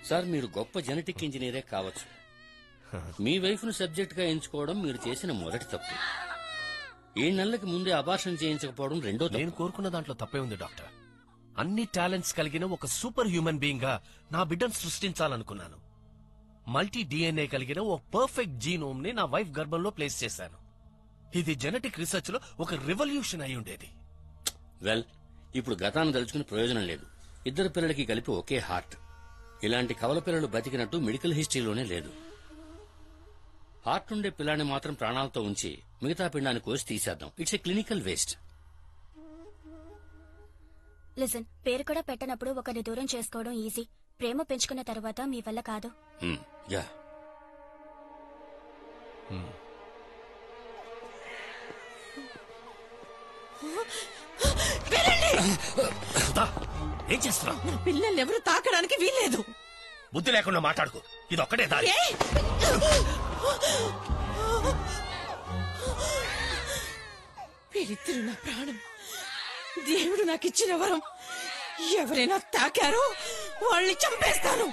Sir మీరు గొప్ప genetic ఇంజనీరే కావచ్చు. మీ వైఫ్ ను సబ్జెక్ట్ గా ఎంచుకోవడం మీరు చేసిన మొదటి తప్పు. 7 నెలలకి ముందే అబార్షన్ చేయించకపోవడం రెండో తప్పు. నేను కోరుకున్న దాంట్లో తప్పే ఉంది డాక్టర్. అన్ని టాలెంట్స్ కలిగిన ఒక సూపర్ హ్యూమన్ బీయింగ్ గా నా బిడ్డను సృష్టించాలనుకున్నాను. మల్టీ డిఎన్ఏ కలిగిన ఓ పర్ఫెక్ట్ జీనోమ్ ని నా వైఫ్ గర్భంలో ప్లేస్ చేశాను. ఇది జెనెటిక్ రీసెర్చ్ లో ఒక రెవల్యూషన్ అయి ఉండేది. వెల్, ఇప్పుడు గతాన్ని తలుచుకుని ప్రయోజనం లేదు. ఇద్దరు పిల్లలకి కలిపి ఒకే హార్ట్. ఇలాంటి కవల పిల్లలు బతికినట్టు మెడికల్ హిస్టరీలోనే లేదు. హార్ట్ ఉండే పిల్లాన్ని మాత్రం ప్రాణాలతో ఉంచి మిగతా పిండాన్ని కోసి తీసేద్దాం. It's a clinical waste. Listen, పేరు కూడా పెట్టనప్పుడు ఒకరిని దూరం చేసుకోవడం ఈజీ. ప్రేమ పెంచుకున్న తర్వాత మీ వల్ల కాదు. యా ఏం చేస్తున్నావు? పిల్లల్ని ఎవరు తాకడానికి వీల్లేదు. బుద్ధి లేకుండా మాట్లాడుకో. ఇది ఒక్కటే దారి. వీరిద్దరు నా ప్రాణం. దేవుడు నాకు ఇచ్చిన వరం. ఎవరైనా తాకారో వాళ్ళని చంపేస్తాను.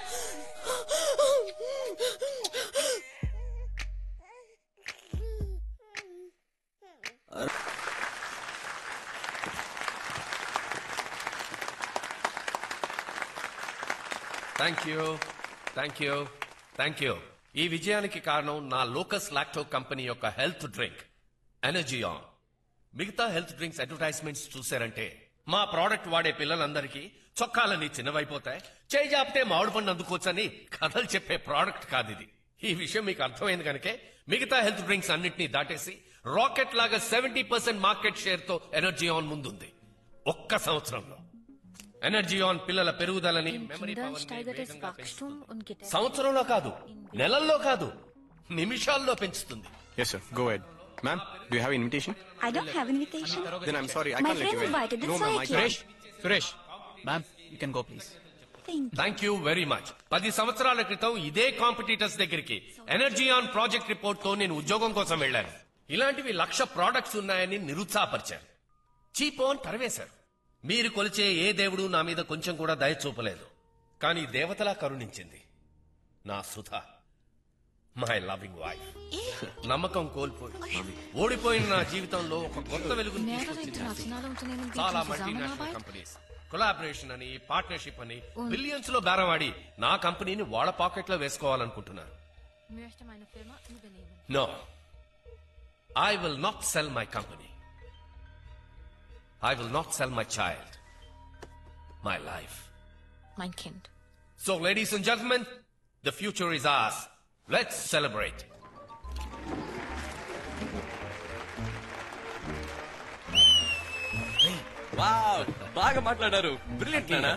Thank you. ఈ విజయానికి కారణం నా లోకస్ లాక్టో కంపెనీ యొక్క హెల్త్ డ్రింక్ ఎనర్జీ ఆన్. మిగతా హెల్త్ డ్రింక్స్ అడ్వర్టైజ్మెంట్స్ చూశారంటే మా ప్రోడక్ట్ వాడే పిల్లలందరికీ చొక్కాలని చిన్నవైపోతాయి, చేయి జాపితే మామిడి పండు అందుకోవచ్చని కథలు చెప్పే ప్రోడక్ట్ కాదు ఇది. ఈ విషయం మీకు అర్థమైంది కనుకే మిగతా హెల్త్ డ్రింక్స్ అన్నింటినీ దాటేసి రాకెట్ లాగా 70% మార్కెట్ షేర్ తో ఎనర్జీ ఆన్ ముందుంది. ఒక్క సంవత్సరంలో ఎనర్జీ ఆన్ పిల్లల పెరుగుదలని, మెమరీ పవర్ సంవత్సరంలో కాదు, నెలల్లో కాదు, నిమిషాల్లో పెంచుతుంది. Yes sir, go ahead. Ma'am, do you have an invitation? I don't have an invitation. Then I'm sorry, I My can't let friend you in. invited, that's No why ma'am, I I came. Suresh, ma'am, you can go please. Thank you very much. 10 సంవత్సరాల క్రితం ఇదే competitors దగ్గరికి energy on project report తో నేను ఉద్యోగం కోసం వెళ్లాను. ఇలాంటివి 1,00,000 ప్రోడక్ట్స్ ఉన్నాయని నిరుత్సాహపరిచారు. చీపో అని తరివేశారు. మీరు కొలిచే ఏ దేవుడు నా మీద కొంచెం కూడా దయ చూపలేదు. కానీ దేవతలా కరుణించింది నా సుధా, మై లవింగ్ వైఫ్. నమ్మకం కోల్పోయి ఓడిపోయిన నా జీవితంలో ఒక కొత్త వెలుగును తీసుకొచ్చింది. చాలా మల్టీనేషనల్ కంపెనీస్ కొలాబరేషన్ అని, పార్ట్నర్షిప్ అని బిలియన్స్ లో బేరవాడి నా కంపెనీని వాళ్ళ పాకెట్ లో వేసుకోవాలనుకుంటున్నారు. No, I will not sell my company. I will not sell my child, my life. Mein Kind. So, ladies and gentlemen, the future is ours. Let's celebrate. Wow, బాగా మాట్లాడారు. బ్రిలియంట్ నానా.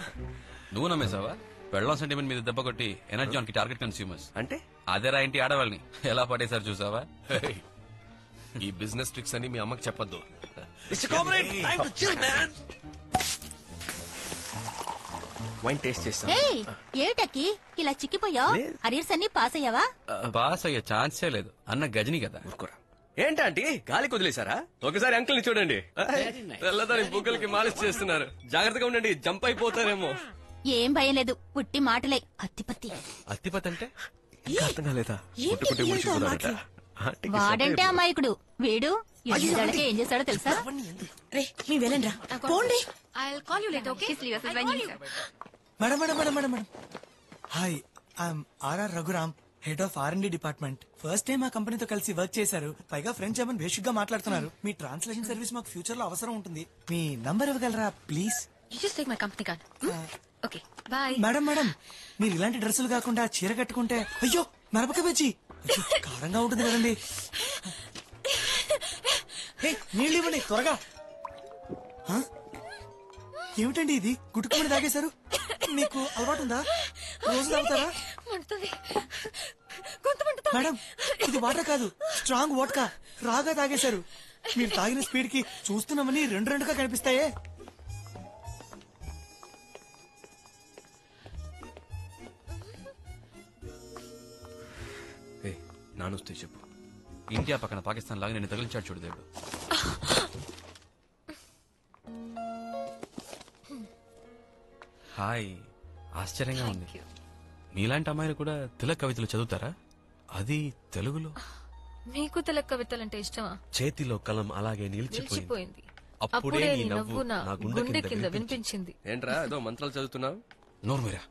నువ్వు నమ్మేశావా? పెళ్ళం సెంటిమెంట్ మీద దెబ్బ కొట్టి ఎనర్జీ ఆన్ కి target consumers అంటే అదేరా ఇంటి ఆడవాళ్ళని ఎలా పడేశారు చూసావా? ఈ బిజినెస్ ట్రిక్స్ అని మీ అమ్మకి చెప్పొద్దు. వైన్ టేస్ట్ చేస్తాం. ఏటకి ఇలా చిక్కిపోయావు? అరియర్స్ అన్ని పాస్ అయ్యావా? పాస్ అయ్యే ఛాన్సే లేదు. అన్న గజని కదా. ఏంటంటే గాలికి వదిలేశారా? ఒకసారి అంకుల్ ని చూడండి, తెల్లదాని బుగ్గలకి మాలిష్ చేస్తున్నారు. జాగ్రత్తగా ఉండండి, జంప్ అయిపోతారేమో. ఏం భయం లేదు, పుట్టి మాటలే. అత్తిపత్తి. అత్తిపత్తి అంటే అర్థం కాలేదా? వాడంటే అమాయకుడు, వీడు ఏం చేశాడో తెలుసా? వెళ్ళండి పోండి. Madam madam madam madam madam hi, I'm RR Raghuram, head of R&D department. First time మా కంపెనీతో కలిసి వర్క్ చేశారు. పైగా ఫ్రెంచ్ జర్మన్ బేసిక్ గా మాట్లాడుతున్నారు. మీ ట్రాన్స్లేషన్ సర్వీస్ మాకు ఫ్యూచర్ లో అవసరం ఉంటుంది. మీ నంబర్ ఇవ్వగలరా ప్లీజ్? మేడం మేడం, మీరు ఇలాంటి డ్రెస్సులు కాకుండా చీర కట్టుకుంటే, అయ్యో మిరపకాయ బజ్జీ కారంగా ఉంటుంది కదండి. నీళ్ళు ఇవ్వండి త్వరగా. ఏమిటండి ఇది, గుట్టుకుని తాగేశారు? మీకు అలవాటు ఉందా? రోజు తాగుతారా? మేడం, ఇది వాటర్ కాదు, స్ట్రాంగ్ వోడ్కా. రాగా తాగేశారు. మీరు తాగిన స్పీడ్ కి చూస్తున్నామని రెండుగా కనిపిస్తాయే. నానొస్తే చెప్పు. ఇండియా పక్కన పాకిస్తాన్ లాగా నేను తగిలించాడు చూడు దేవుడు. హాయ్, ఆశ్చర్యంగా ఉంది. మీలాంటి అమ్మాయిలు కూడా తిలక్ కవితలు చదువుతారా? అది తెలుగులో. నీకు తిలక్ కవితలంటే ఇష్టమా? చేతిలో కలం అలాగే నిలిచిపోయింది. నిలిచిపోయింది. అప్పుడే నీ నవ్వు నా గుండె కింద వినిపించింది. ఏంట్రా ఏదో మంత్రాలు చదువుతున్నావు? నోర్మీరా.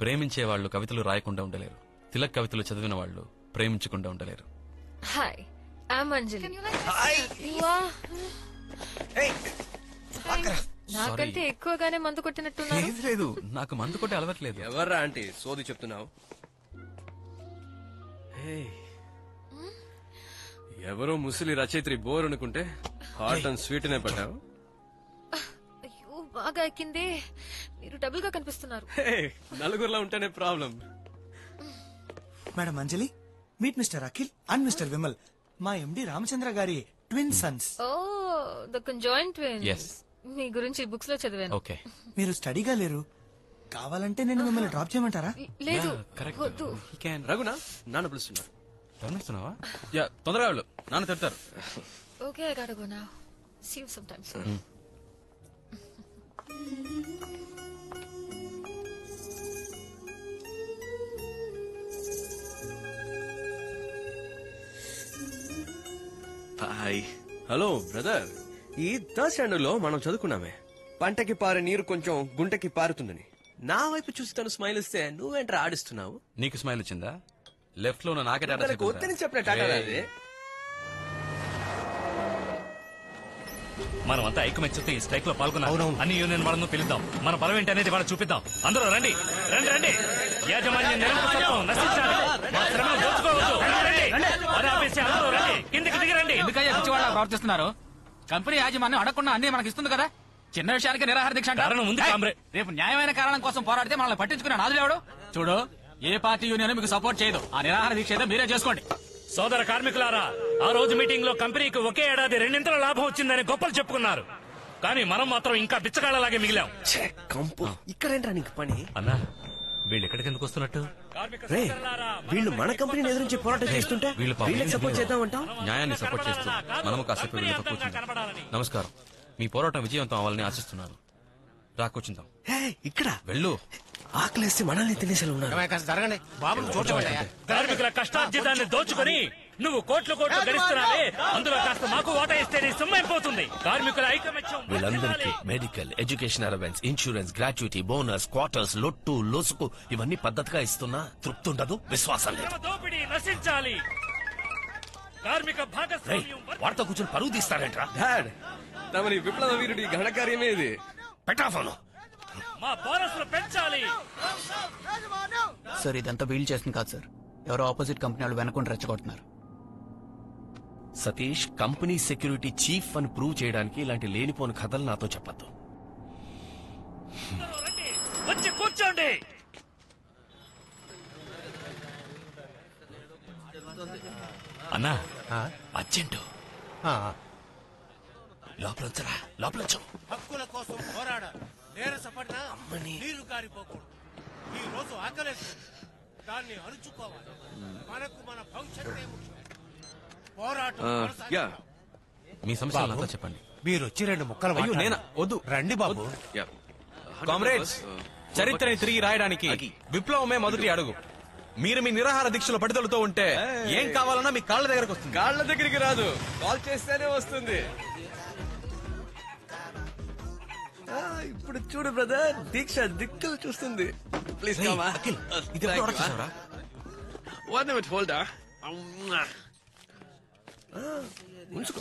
ప్రేమించే వాళ్ళు కవితలు రాయకుండా ఉండలేరు. తిలక్ కవితలు చదివిన వాళ్ళు ప్రేమించకుండా ఉండలేరు. హాయ్, ఐఎమ్ అంజలి. నాకంటే ఎక్కువగానే మందు కొట్టినట్టున్నారు. లేదు లేదు, నాకు మందు కొట్టే అలవాట్లేదు. ఎవర్రా ఆంటీ సోది చెప్తున్నావు? ఎవరో ముసలి రచయిత్రి బోర్ అనుకుంటే హాట్ అండ్ స్వీట్ నే పట్టావు. అయ్యో బాగా ఎక్కిందే. మీరు డబుల్ గా కనిపిస్తున్నారు. నలుగురులో ఉంటేనే problem. Madam Anjali, meet mister Akhil and mister Vimal, మా ఎండి రామచంద్ర గారి twin sons. Oh the conjoined twins. Yes. మీ గురించి బుక్స్ లో చదివాను. ఓకే. మీరు స్టడీగా లేరు, కావాలంటే నేను మిమ్మల్ని డ్రాప్ చేయమంటారా? లేదు, కరెక్ట్. వద్దు. రఘునా నాన్న పిలుస్తున్నారు. గమనిస్తున్నావా? యా, తొందరగా వెళ్ళు, నాన్న తిడతారు. Okay, I gotta go now. See you sometime. Hi. Hello brother, ఈ థర్డ్ స్టాండర్డ్ లో మనం చదువుకున్నామే, పంటకి పారే నీరు కొంచెం గుంటకి పారుతుందని. నా వైపు చూసి తను స్మైల్ ఇస్తే నువ్వేంట్రా ఆడిస్తున్నావు? నీకు స్మైల్ వచ్చిందా? లెఫ్ట్ లో నాకే టాటా తనకు వద్దని చెప్పిన టాటా అది. మనమంతా ఐకమత్యంతో ఈ స్ట్రైక్ లో పాల్గొన్నాం. అన్ని యూనియన్ వాళ్ళను పిలుద్దాం. మన బలం ఏంటి అనేది వాళ్ళు చూపిద్దాం. అందరూ రండి రండి రండి. యాజమాన్యం నిరంకుశత్వం నశించాలి. మా శ్రమను దోచుకోవద్దు. రండి. పని ఆపేసి అందరూ రండి. కిందికి దిగి రండి. ఎందుకయ్యా పిచ్చివాళ్ళ ప్రవర్తిస్తున్నారు? కంపెనీ యాజమాన్యం అడగకుండా అన్ని మనకి ఇస్తుంది కదా. చిన్న విషయానికి నిరాహార దీక్ష అంటారు. కారణం ఉంది కామ్రే. రేపు న్యాయమైన కారణం కోసం పోరాడితే మనల్ని పట్టించుకునే నాదులేవాడు. చూడు, ఏ పార్టీ యూనియన్ మీకు సపోర్ట్ చేయదు. ఆ నిరాహార దీక్ష ఏదో మీరే చేసుకోండి. సోదర కార్మికులారా, ఆ రోజు మీటింగ్ లో కంపెనీకి ఒకే ఏడాది 2 లాభం వచ్చిందని గొప్పలు చెప్పుకున్నారు. కానీ మనం మాత్రం ఇంకా బిచ్చగాళ్ళలాగే మిగిలాం. కంపు ఇక్కడేంట్రా నీకు పని? అన్నా, వీళ్ళు ఎక్కడికి ఎందుకు వస్తున్నట్టు? రే, వీళ్ళు మన కంపెనీని ఎదురించి పోరాటం చేస్తుంటే వీళ్ళకి సపోర్ట్ చేద్దామంటాం. న్యాయాన్ని సపోర్ట్ చేస్తూ మనము కాసేపు వీళ్ళతో కూర్చుందాం. నమస్కారం. మీ పోరాటం విజయవంతం అవ్వాలని ఆశిస్తున్నాను. రా కూర్చుందాం. ఇక్కడ వెళ్ళు. ఆకలేస్తే మనల్ని తినేసేలా ఉన్నారు. కార్మికుల కష్టార్జితాన్ని దోచుకొని నువ్వు కోట్లు గడిస్తున్నావే, అందులో కాస్త మాకు వాటా ఇస్తే నీ సొమ్మైపోతుంది. కార్మికుల ఐకమత్యం. వీళ్ళందరికీ medical, education allowance, insurance, gratuity, bonus, quarters, లొట్టు, లొసుకు ఇవన్నీ పద్ధతిగా ఇస్తున్నా తృప్తి ఉండదు, విశ్వాసం లేదు. దోపిడీ నశించాలి. కార్మిక భాగస్వామ్యం. వార్త కూర్చొని పరువు తీస్తారేంట్రా? డాడ్, తమరి విప్లవ వీరుడి ఘనకార్యమే ఇది. పెట్టాఫోను. మా బోనస్లు పెంచాలి. సార్, ఇదంతా వీల్ చేస్తుంది కాదు సార్. ఎవరో ఆపోజిట్ కంపెనీ వాళ్ళు వెనకుండా రెచ్చగొడుతున్నారు. సతీష్, కంపెనీ సెక్యూరిటీ చీఫ్ అని ప్రూవ్ చేయడానికి ఇలాంటి లేనిపోని కథలు నాతో చెప్పద్దు. వచ్చి కూర్చోండి. అన్నా, అర్జెంటు. లోపలొచ్చరా, లోపలొచ్చు. హక్కుల కోసం పోరాడాలి. నీరసపడినా నీరు కారిపోకూడదు. ఈ రోజు ఆకలేదు, దాన్ని అరుచుకోవాలి. మనకు మన భవిష్యత్తే ముఖ్యం. పోరాటం కొనసాగిద్దాం. మీ సమస్యలు నాతో చెప్పండి. మీరు వచ్చి 2 ముక్కలు అయ్యో, నేనా? వద్దు. రండి బాబు. కామ్రేడ్స్, చరిత్రని తిరిగి రాయడానికి విప్లవమే మొదటి అడుగు. మీరు మీ నిరాహార దీక్షలో పట్టుదలతో ఉంటే ఏం కావాలన్నా మీ కాళ్ళ దగ్గరకు వస్తుంది. కాళ్ళ దగ్గరికి రాదు, కాల్ చేస్తేనే వస్తుంది. ఇప్పుడు చూడు బ్రదర్, దీక్ష దిక్కులు చూస్తుంది. ప్లీజ్ హోల్డా ఉంచుకో.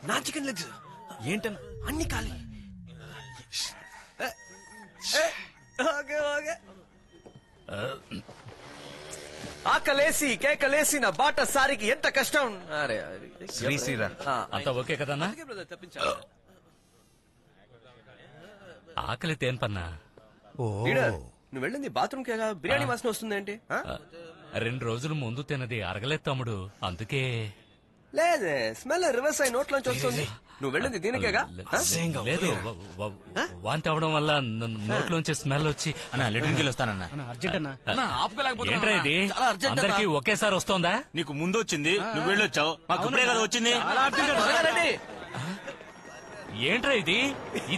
నా చికెన్ లెగ్స్ ఏంటన్నా అన్ని ఖాళీ. Okay okay. ఆకలేసి కేకలేసి నా బాట సారికి ఎంత కష్టం. అరే శ్రీశ్రీరా, అంతా ఓకే కదన్నా? ఆకలి తేన్ పన్నా. నువ్వు వెళ్ళింది బాత్రూమ్ కేగా, బిర్యానీ వాసన వస్తుందేంటి? 2 రోజుల ముందు తినది అరగలేదు తమ్ముడు, అందుకే. లేదే, స్మెల్ రివర్స్ అయి నోట్లోంచి వస్తుంది. నువ్వు వెళ్ళింది దీనికేగా లేదు వాంతి అవడం వల్ల నోట్లోంచి స్మెల్ వచ్చి లెటర్కి వెళ్ళొస్తానన్నా ఏంట్రా ఇది అందరికి ఒకేసారి వస్తోందా? నీకు ముందు వచ్చింది, నువ్వు వెళ్ళొచ్చావు, మాకు ఇప్పుడే కదా వచ్చింది. ఏంట్రా ఇది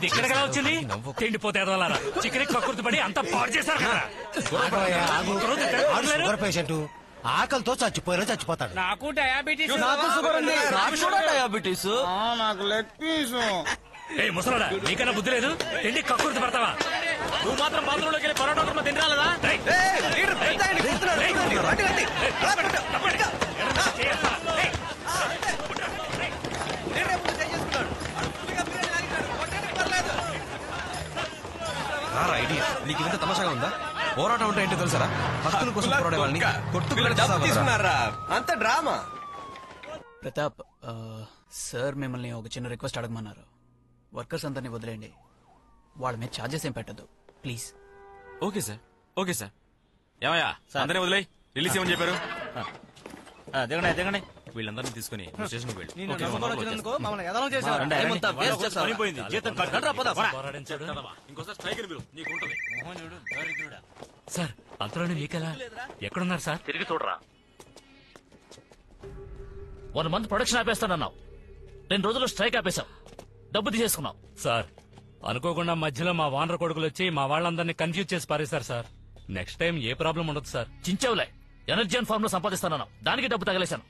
ఎక్కడ కదా వచ్చింది? తిండిపోతే ఎదవాలరా చికెన్ కక్కుర్తి పడి అంతా పాడు చేశారు కదా. పేషెంట్ ఆకలితో చచ్చిపోతాడు. నాకు డయాబెటీస్. డయాబెటీస్. నాకు లెగ్ పీసు. ఏ ముసలాడా, నీకన్నా బుద్ధి లేదు? తిండి కక్కుర్తి పడతావా? నువ్వు మాత్రం బాత్రూంలోకి వెళ్ళి పరోటా కుర్మా తినరాలదా? నీకు ఇంత తమాషాగా ఉందా? పోరాటం అంటే ఏంటో తెలుసారా? హక్కుల కోసం పోరాడే వాళ్ళని తీసుకున్నారా? అంత డ్రామా. ప్రతాప్ సార్ మిమ్మల్ని ఒక చిన్న రిక్వెస్ట్ అడగమన్నారు. వర్కర్స్ అందరినీ వదిలేండి, వాళ్ళ మీద ఛార్జెస్ ఏం పెట్టద్దు please. Okay sir, okay sir. ఏమయ్యా అందరినీ వదిలేయి, రిలీజ్ ఏమని చెప్పారు? దిగండి వీళ్ళందరినీ తీసుకుని స్టేషన్కి వెళ్ళి సార్ అంతలోనే మీకెలా? ఎక్కడున్నారు సార్? తిరిగి చూడరా. 1 మంత్ ప్రొడక్షన్ ఆపేస్తానన్నావు, 2 రోజులు స్ట్రైక్ ఆపేశావు, డబ్బు తీసేసుకున్నావు. సార్ అనుకోకుండా మధ్యలో మా వానర కొడుకులు వచ్చి మా వాళ్ళందరినీ కన్ఫ్యూజ్ చేసి పారేశారు సార్. నెక్స్ట్ టైం ఏ ప్రాబ్లం ఉండదు సార్. చించావులే, ఎనర్జీ అండ్ ఫార్మ్ లో సంపాదిస్తాను, దానికి డబ్బు తగలేశాను.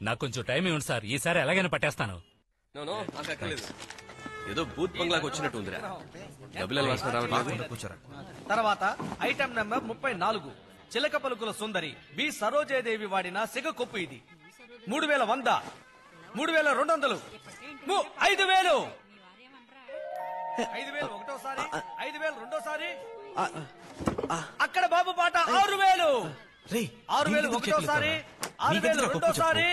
నాకు కొంచెం టైం ఇవ్వండి సార్, ఈసారి ఎలాగైనా పట్టేస్తాను. ఏదో బూత్ బంగ్లాకి వచ్చినట్టు ఉందిరా. డబ్బులు వాసన రావట్లేదు. కూర్చోరా. తర్వాత ఐటమ్ నెంబర్ 34 చిలక పలుకుల సుందరి బి సరోజాదేవి వాడిన సిగ కొప్పు. ఇది 3100, 3200, 5000, 5000 ఒకటోసారి, 5000 రెండోసారి. అక్కడ బాబు పాట 6000, 6000 ఒకటోసారి, 6000 రెండోసారి,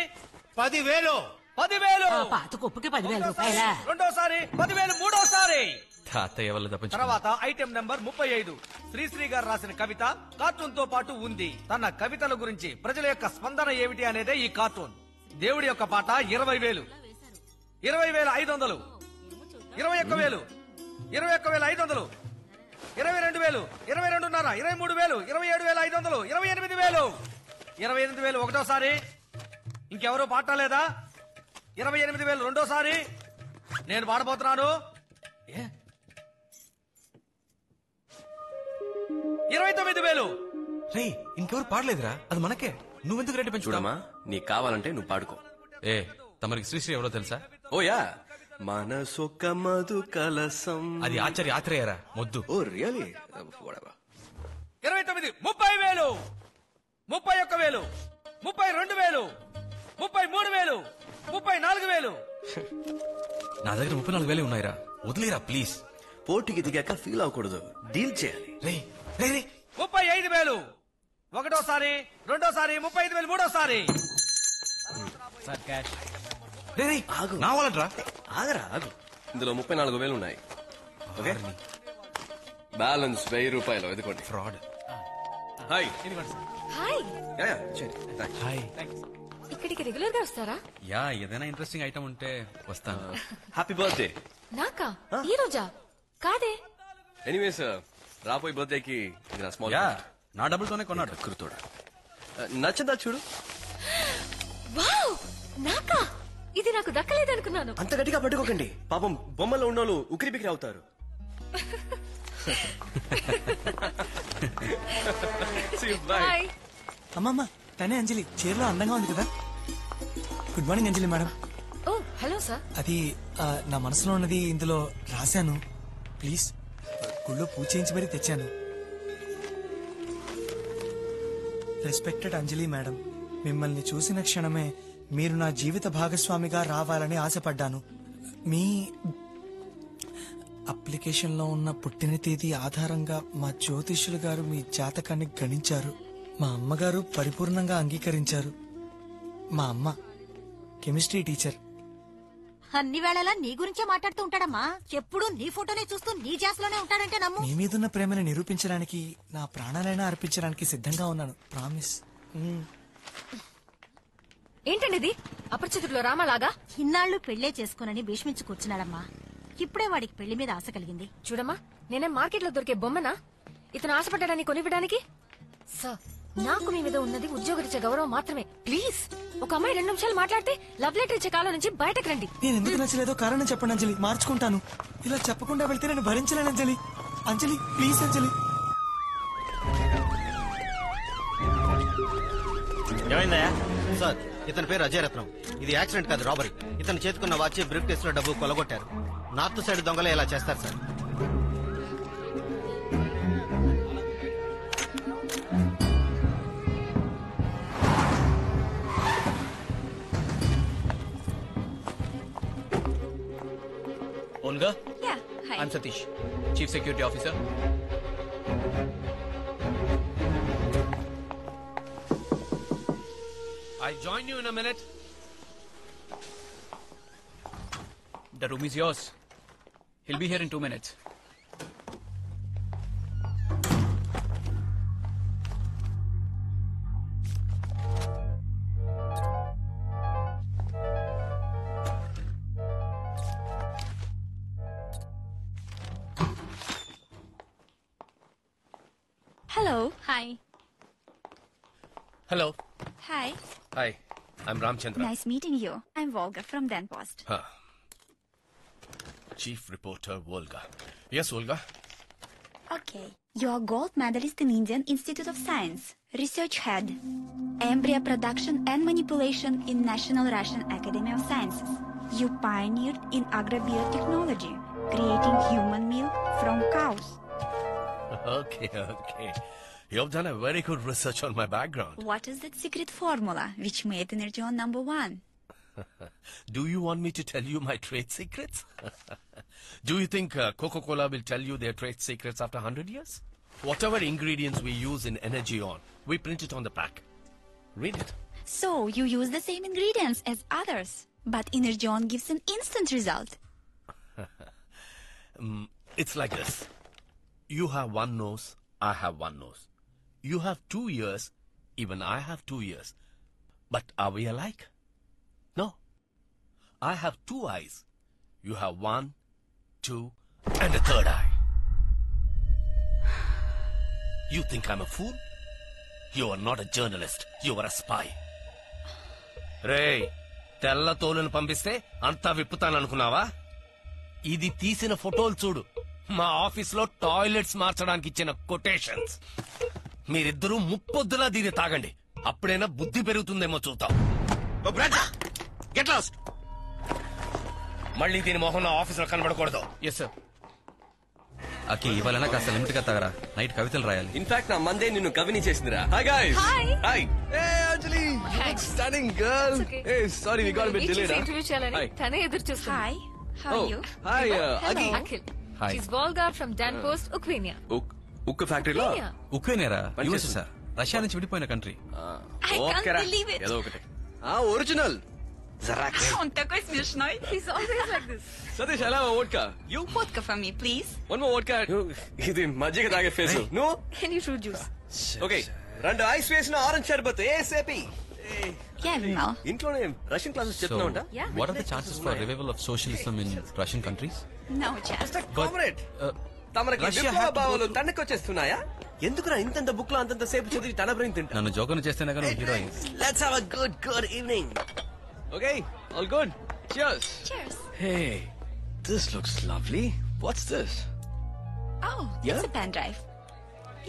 10,000, 10,000 పాత కుప్పకి 10,000 రూపాయలా? రెండోసారి, 10,000 మూడోసారి. తాతయ్య వల్ల తప్పించు. తర్వాత ఐటమ్ నెంబర్ 35 శ్రీశ్రీ గారు రాసిన కవిత కార్టూన్ తో పాటు ఉంది. తన కవితల గురించి ప్రజల యొక్క స్పందన ఏమిటి అనేదే ఈ కార్టూన్. దేవుడి యొక్క పాట 20,000, 20,500, 21,000, 21,500, 22,000, 22,500, 23,000, 27,500, 28,000, 28,000 ఒకటోసారి. ఇంకెవరూ పాడలేదా? 28,000 రెండోసారి. నేను పాడబోతున్నాను. 29,000. ఇంకెవరు పాడలేదురా, అది మనకే. నువ్వెందుకు రేటు పెంచుకోమా? నీకు కావాలంటే నువ్వు పాడుకో. ఏ తమరికి శ్రీశ్రీ ఎవరో తెలుసా? ఓయా, మనసొక్క మధు కలసం. అది ఆచార్య ఆత్రేయరా మొద్దు. Oh really? 29, 30,000, 31,000, 32,000, 33,000, 34,000. నా దగ్గర 34,000 ఉన్నాయిరా, వదిలేరా ప్లీజ్. పోటీకి దిగాక ఫీల్ అవ్వకూడదు, డీల్ చేయాలి. 35,000 ఒకటోసారి, రెండోసారి, 35,000 మూడోసారి. నా వాళ్ళట్రా. ఆగరా ఆగు. ఇందులో 34,000 ఉన్నాయి. ఓకే, బ్యాలెన్స్ 1,000 రూపాయలు. ఎదుకోండి. ఫ్రాడ్. హాయ్. హాయ్. హాయ్. ఇక్కడికి రెగ్యులర్ గా వస్తారా? యా, ఏదైనా ఇంట్రెస్టింగ్ ఐటమ్ ఉంటే వస్తాను. Happy birthday. నాకా? ఈ రోజా? కాదే. ఎనీవేస్, రాబోయే బర్త్డేకి ఇది నా స్మాల్. యా, నా డబ్బులతోనే కొన్నాడు. కురుతోడా నచ్చదా చూడు. వావ్, నాకా? ఇది నాకు దక్కలేదనుకున్నాను. అంత గట్టిగా పట్టుకోకండి, పాపం బొమ్మలో ఉన్నోళ్ళు ఉక్కిరి బిక్కిరి అవుతారు. హాయ్. అమ్మమ్మ, తనే అంజలి. చీరలో అందంగా ఉంది కదా. గుడ్ మార్నింగ్ అంజలి మేడం. ఓ హలో సార్. అది నా మనసులో ఉన్నది ఇందులో రాశాను. ప్లీజ్, గుళ్ళో పూజ చేయించి మరీ తెచ్చాను. రెస్పెక్టెడ్ అంజలి మేడం, మిమ్మల్ని చూసిన క్షణమే మీరు నా జీవిత భాగస్వామిగా రావాలని ఆశపడ్డాను. మీ అప్లికేషన్లో ఉన్న పుట్టిన తేదీ ఆధారంగా మా జ్యోతిష్యులు గారు మీ జాతకాన్ని గణించారు. మా అమ్మగారు పరిపూర్ణంగా అంగీకరించారు. మా అమ్మ కెమిస్ట్రీ టీచర్. అన్ని వేళలా నీ గురించే మాట్లాడుతూ ఉంటాడమ్మా. ఎప్పుడు నీ ఫోటోనే చూస్తూ నీ జాస్లోనే ఉంటాడంటే నమ్ము. మీ మీదున్న ప్రేమని నిరూపించడానికి నా ప్రాణాలైనా అర్పించడానికి సిద్ధంగా ఉన్నాను. ప్రామిస్. ఏంటండి ఇది? అపరిచితుల్లో రామలాగా ఇన్నాళ్ళు పెళ్లే చేసుకోనని భీష్మించి కూర్చున్నాడమ్మా. ఇప్పుడే వాడికి పెళ్లి మీద ఆశ కలిగింది. చూడమ్మా, నేనే మార్కెట్ లో దొరికే బొమ్మనా ఇతను ఆశపడ్డాడని కొనివ్వడానికి? సార్, నాకు మీ మీద ఉన్నది ఉద్యోగరీత్యా గౌరవం మాత్రమే. ప్లీజ్, ఒక అమ్మాయి 2 నిమిషాలు మాట్లాడితే లవ్ లెటర్ ఇచ్చే కాలం నుంచి బయటకు రండి. నేను ఎందుకు నచ్చలేదో కారణం చెప్పండి అంజలి, మార్చుకుంటాను. ఇలా చెప్పకుండా వెళ్తే నేను భరించలేను అంజలి. అంజలి ప్లీజ్ అంజలి. ఏమైందయ్యా? సార్, ఇతని పేరు అజయ్ రత్నం. ఇది యాక్సిడెంట్ కాదు, రాబరీ. ఇతను చేతుకున్న వాచ్, బ్రీఫ్ కేసులో డబ్బు కొలగొట్టారు. నార్త్ సైడ్ దొంగలే ఇలా చేస్తారు sir. Olga? Yeah, hi. I'm Satish, Chief Security Officer. I join you in a minute. The room is yours. He'll be here in 2 minutes. Hello. Hi. Hello. Hi. Hi. I'm Ramchandra. Nice meeting you. I'm Volga from Dan Post. Huh. Chief Reporter Volga. Yes, Volga. Okay. You're gold medalist in Indian Institute of Science, research head, embryo production and manipulation in National Russian Academy of Sciences. You pioneered in agrobiotechnology, creating human milk from cows. Okay. You've done a very good research on my background. What is that secret formula which made Energeon #1? Do you want me to tell you my trade secrets? Do you think Coca-Cola will tell you their trade secrets after 100 years? Whatever ingredients we use in Energeon, we print it on the pack. Read it. So you use the same ingredients as others, but Energeon gives an instant result. It's like this. You have one nose, I have one nose. You have 2 ears, even I have 2 ears. But are we alike? No. I have 2 eyes. You have 1, 2, and a 3rd eye. You think I'm a fool? You are not a journalist. You are a spy. Ray, తెల్ల తోలును పంపిస్తే అంతా విప్పుతాననుకున్నావా? ఇది తీసిన ఫోటోలు చూడు. మా ఆఫీస్లో toilets మార్చడానికి ఇచ్చిన కొటేషన్స్. మీరిద్దరూ ముప్పొద్దులా దీన్ని తాగండి. అప్పుడైనా బుద్ధి పెరుగుతుందేమో చూద్దాం. Get lost. మళ్ళీ దీని మొహం నా ఆఫీసులో కనబడకూడదు. Yes sir. అకి ఇవాళ కాస్త లిమిట్ గా తాగరా, నైట్ కవితలు రాయాలి. ఇన్ఫాక్ట్ నా మందే నిన్ను కవిని చేసిందిరా. Hi guys. Hi. Hey Anjali, stunning girl. Hey sorry we got a bit delayed. Interview చేయాలని తనే ఎదురు చూస్తున్నా. Hi. How are you? Hi అగి. Akhil. She's Volga from Dan Post, Ukraine. ఉక్కు ఫ్యాక్టరీలో ఉక్రెయినేరా? యుఎస్ సార్, రష్యా నుంచి విడిపోయిన country. I can't believe it. ఏదో ఒకటి. Original. Он такой смешной. He's always like this. Satish, అలా vodka. You Vodka for me, please. One more vodka. ఇది మజ్జిగ తాగే face. No. Any fruit juice? Okay. 2 ice వేసిన ఆరెంజ్ షర్బత్ ఏసేపీ. Yeah, no. ఇంట్లోనే రష్యన్ క్లాసెస్ చెప్తున్నా ఉంటా. What are the chances for revival of socialism in Russian countries? No chance. Comrade, తమరికి విప్లవ భావాలు తనకొచ్చేస్తున్నాయా? ఎందుకురా ఇంతంత బుక్ లో అంతంత సేపు చదివి తన బ్రెయిన్ తింటా? నన్ను జోకను చేస్తేనే కానీ heroine. Let's have a good evening. Okay, all good. Cheers. Cheers. Hey, this looks lovely. What's this? Oh, Yeah? it's a pen drive.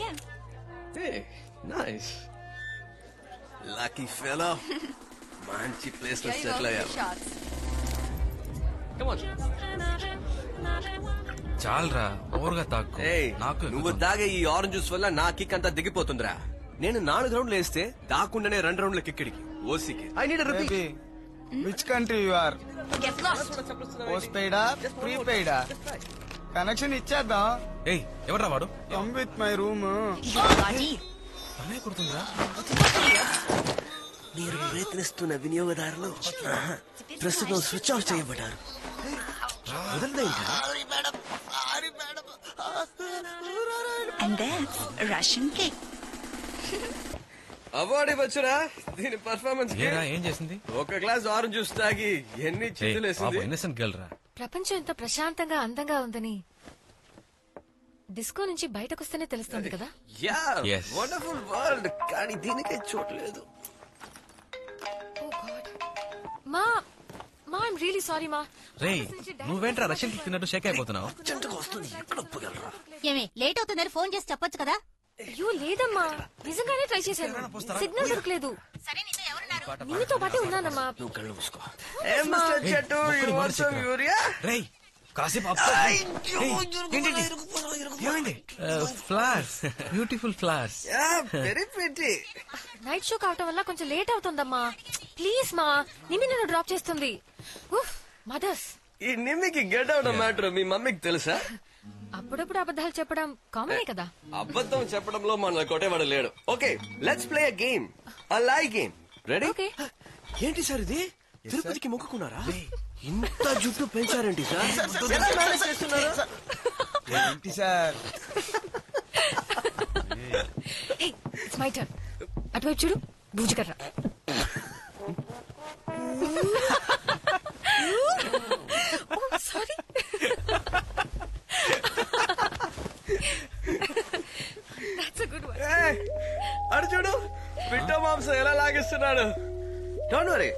Yeah. Hey, nice. Lucky fellow. మంచి ప్లేస్ లో సెటిల్ అయ్యారు. Come on. చాలరా, ఓవర్గా తాకు. నాకు నువ్వు తాగే ఈ ఆరెంజ్ జ్యూస్ వల్ల నా కిక్ అంతా దిగిపోతుందిరా. నేను 4 రౌండ్లు వేస్తే తాకుండానే 2 రౌండ్ల కిక్కిడికి ఓసికి. I need a repeat. Which country you are? Get lost. Post పెయిడా ప్రీపెయిడా? కనెక్షన్ ఇచ్చేద్దాం. ఏయ్, ఎవర్రా వాడు? Come with my room. తనే కొడుతుందిరా. మీరు ప్రయత్నిస్తున్న వినియోగదారులు ప్రస్తుతం స్విచ్ ఆఫ్ చేయబడ్డారు. And that's Russian cake. Award ఇవ్వచ్చురా. దీని పర్ఫార్మెన్స్ ఏరా ఏం చేసింది? ఒక గ్లాస్ ఆరెంజ్ జ్యూస్ తాగి ఎన్ని చిత్తులేసింది. ఇన్నసెంట్ గర్ల్ రా. ప్రపంచం ఎంత ప్రశాంతంగా అందంగా ఉందని డిస్కో నుంచి బయటకొస్తేనే తెలుస్తుంది కదా. Yeah Yes. వండర్ఫుల్ వరల్డ్, కానీ దీనికే చోట్లేదు. మా మా ఐమ్ రియలీ సారీ మా. రేయ్ నువ్వేంట్రా రష్యన్ కి తిన్నట్టు షేక్ అయిపోతున్నావు? ఏమే లేట్ అవుతుందని ఫోన్ చేసి చెప్పొచ్చు కదా. అయ్యో లేదమ్మా, నిజంగానే ట్రై చేశాను, సిగ్నల్ దొరకలేదు. నీతో పాటే ఉన్నానమ్మా. ఏ మిస్టర్ చెట్టు, యు వాంట్ సమ్ యూరియా? రేయ్ కాసేపు flowers, beautiful flowers. Yeah very pretty. Night show కావటం వల్ల కొంచెం లేట్ అవుతుందమ్మా. ప్లీజ్ మా, నిమ్మి నన్ను డ్రాప్ చేస్తుంది. మదర్స్. ఈ నిమ్మికి గెట్ అవుట్ మ్యాటర్ మీ మమ్మీకి తెలుసా? అప్పుడప్పుడు అబద్ధాలు చెప్పడం కామనే కదా. అబద్ధం చెప్పడంలో మన కొట్టేవాడు లేడు. Okay let's play a game, a lie game. Ready? ఏంటి సార్ ఇది? తిరుపతికి మొక్కుకున్నారా? ఇంత జుట్టు పెంచారేంటి సార్? ఎలా మేనేజ్ చేస్తున్నారు? ఏంటి సార్? It's my turn. అటువైపు చూడు, బూజుకర్ర. సారీ. అడు చూడు, పిట్ట మాంసం ఎలా లాగిస్తున్నాడు. డోంట్ వరీ,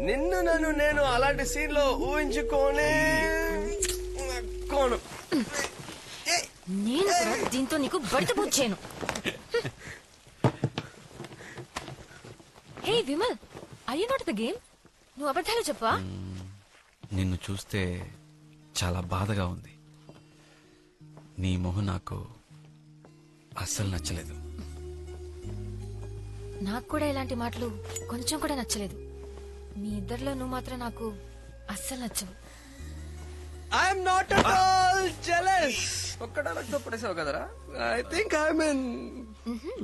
నిన్ను నన్ను నేను అలాంటి సీన్ లో ఊహించుకోనే కోను. నేను కూడా దీంతో నీకు బయట పూడ్చాను. Hey Vimal, I you not the game? నువ్వు అబద్ధాలు చెప్పా? నిన్ను చూస్తే చాలా బాధగా ఉంది. నీ మొహం నాకు అస్సలు నచ్చలేదు. నాకు కూడా ఇలాంటి మాటలు కొంచెం కూడా నచ్చలేదు. మీ ఇద్దరిలో నువ్వు మాత్రం నాకు అస్సలు నచ్చవు. I'm not at all jealous. ఒక్కడా నాకు పడేసావు కదరా. I think I'm in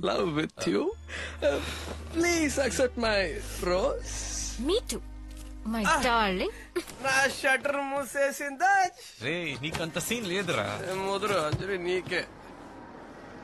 love with you. Please accept my rose. Me too my darling. నా షట్టర్ మూసేసిందా? రే నీకంత సీన్ లేదురా. ముదురు అంజలి నీకే.